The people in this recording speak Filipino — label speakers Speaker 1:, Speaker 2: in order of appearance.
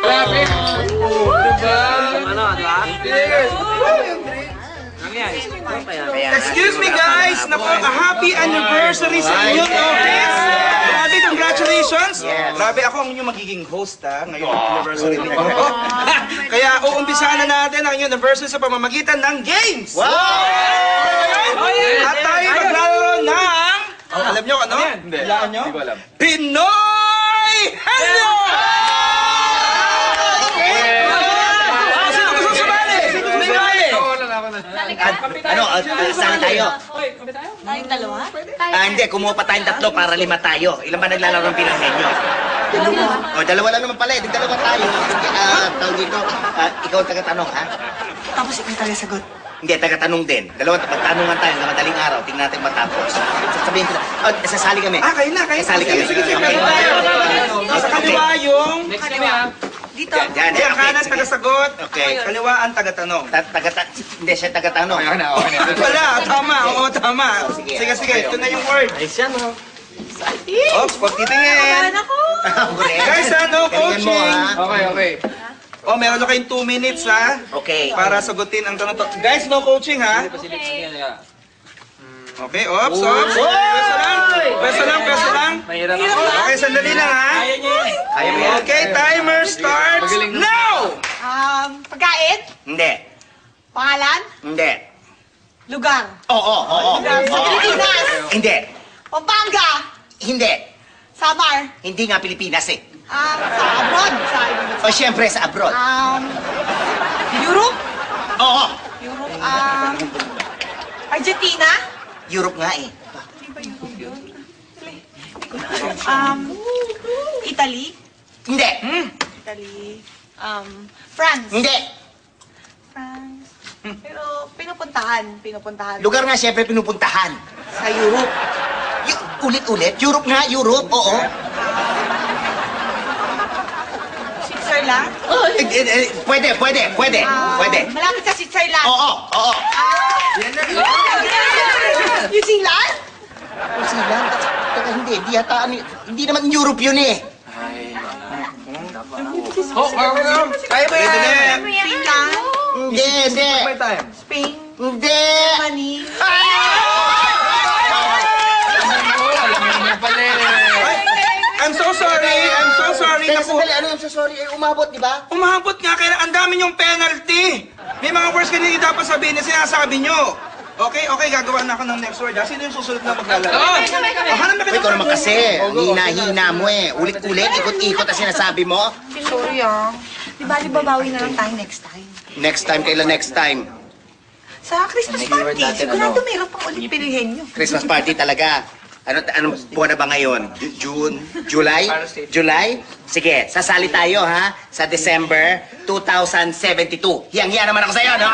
Speaker 1: Grabe. Diba?
Speaker 2: Ano, di ba?
Speaker 3: Excuse me guys, naku, a happy anniversary sa inyong office. Grabe, congratulations. Grabe, ako ang inyong magiging host ngayong anniversary niyo. Kaya uumpisahan na natin ang inyong anniversary sa pamamagitan ng games.
Speaker 4: Wow!
Speaker 3: At tayo maglalaro ng, alam nyo ano?
Speaker 1: Hindi.
Speaker 3: Alam nyo?
Speaker 1: Hindi ko alam.
Speaker 3: Pinoy Hello! Sino gusto sumali? Sino gusto sumali?
Speaker 4: Ano, saan tayo?
Speaker 5: Tayong dalawa?
Speaker 4: Hindi, kumuha pa tayong tatlo para 5 tayo. Ilan ba naglalaro ng Pinanghenyo? O, dalawa lang naman pala eh. Dalawa tayo. Tawag dito, ikaw ang taga-tanong, ha?
Speaker 5: Tapos ikaw tayo sagot.
Speaker 4: Hindi, taga-tanong din. Dalawang magtanungan tayo ng madaling araw. Tingnan natin matapos. Sasabihin ko na, sasali kami.
Speaker 3: Kayo na.
Speaker 4: Sasali kami.
Speaker 3: Sige.
Speaker 4: Okay.
Speaker 3: Sa kaliwa yung...
Speaker 1: Next kami ha.
Speaker 5: Dito.
Speaker 4: Yan,
Speaker 3: Hindi, ang kanan taga-sagot.
Speaker 4: Okay.
Speaker 3: Kaliwa ang taga-tanong.
Speaker 4: Hindi siya taga-tanong.
Speaker 1: Okay na.
Speaker 3: Wala, tama. Oo, tama. Sige. Ito na yung word.
Speaker 4: Ayos yan, ha?
Speaker 3: Ops, pagtitingin.
Speaker 5: ako.
Speaker 3: Guys, no
Speaker 4: Galingan mo,
Speaker 3: coaching.
Speaker 4: ha?
Speaker 1: Okay.
Speaker 3: Oh, meron na kayong 2 minutes, ha?
Speaker 4: Okay.
Speaker 3: Para sagutin ang tanong to. Guys, no coaching, ha? Okay, ops. Pwesto lang.
Speaker 1: Mahirap
Speaker 3: Okay, sandali lang, ha?
Speaker 4: Kaya mo yan?
Speaker 3: Okay, timer starts now!
Speaker 5: Pagkain?
Speaker 4: Hindi.
Speaker 5: Pangalan?
Speaker 4: Hindi.
Speaker 5: Lugar?
Speaker 4: Oo.
Speaker 5: Sa Pilipinas?
Speaker 4: Hindi.
Speaker 5: Pampanga?
Speaker 4: Hindi.
Speaker 5: Samar?
Speaker 4: Hindi nga Pilipinas eh.
Speaker 5: Sa abroad? Sa ibang bansa?
Speaker 4: O siyempre sa abroad.
Speaker 5: Europe?
Speaker 4: Oo.
Speaker 5: Europe? Argentina?
Speaker 4: Europe nga eh.
Speaker 5: Italy?
Speaker 4: Hindi.
Speaker 5: Italy? France?
Speaker 4: Hindi.
Speaker 5: France? Pero pinupuntahan.
Speaker 4: Lugar nga siyempre pinupuntahan.
Speaker 5: Sa Europe?
Speaker 4: Ulit-ulit. Europe nga, Europe. Oo.
Speaker 5: Switzerland?
Speaker 4: Pwede.
Speaker 5: Malapit sa Switzerland?
Speaker 4: Oo.
Speaker 5: New Zealand?
Speaker 4: New Zealand? Teka, hindi naman Europe yun eh.
Speaker 3: Kaya ba yan?
Speaker 5: Finland?
Speaker 4: Hindi.
Speaker 5: Spain?
Speaker 4: Hindi.
Speaker 5: Germany?
Speaker 3: I'm so sorry.
Speaker 4: Teka,
Speaker 3: Naku,
Speaker 4: sandali. Ano yung sorry? Ay, umabot, di ba?
Speaker 3: umabot nga kaya ang dami niyong penalty. May mga words ka hindi dapat sabihin na sinasabi niyo. Okay, gagawa na ako ng next word. Sino yung susunod na maglalaro? Hanap na
Speaker 4: Uy, ikaw naman kasi. Ang hina-hina mo eh. Ulit-ulit, ikot-ikot ang sinasabi mo.
Speaker 5: Sorry Di ba, babawi na lang tayo next time?
Speaker 4: Kailan next time?
Speaker 5: Sa Christmas party. Sigurado meron pang ulit pilihin nyo.
Speaker 4: Christmas party talaga. Anong buwan na ba ngayon? June? July? Sige, sasali tayo ha sa December 2072. Hiyang-hiya naman ako sa'yo, no?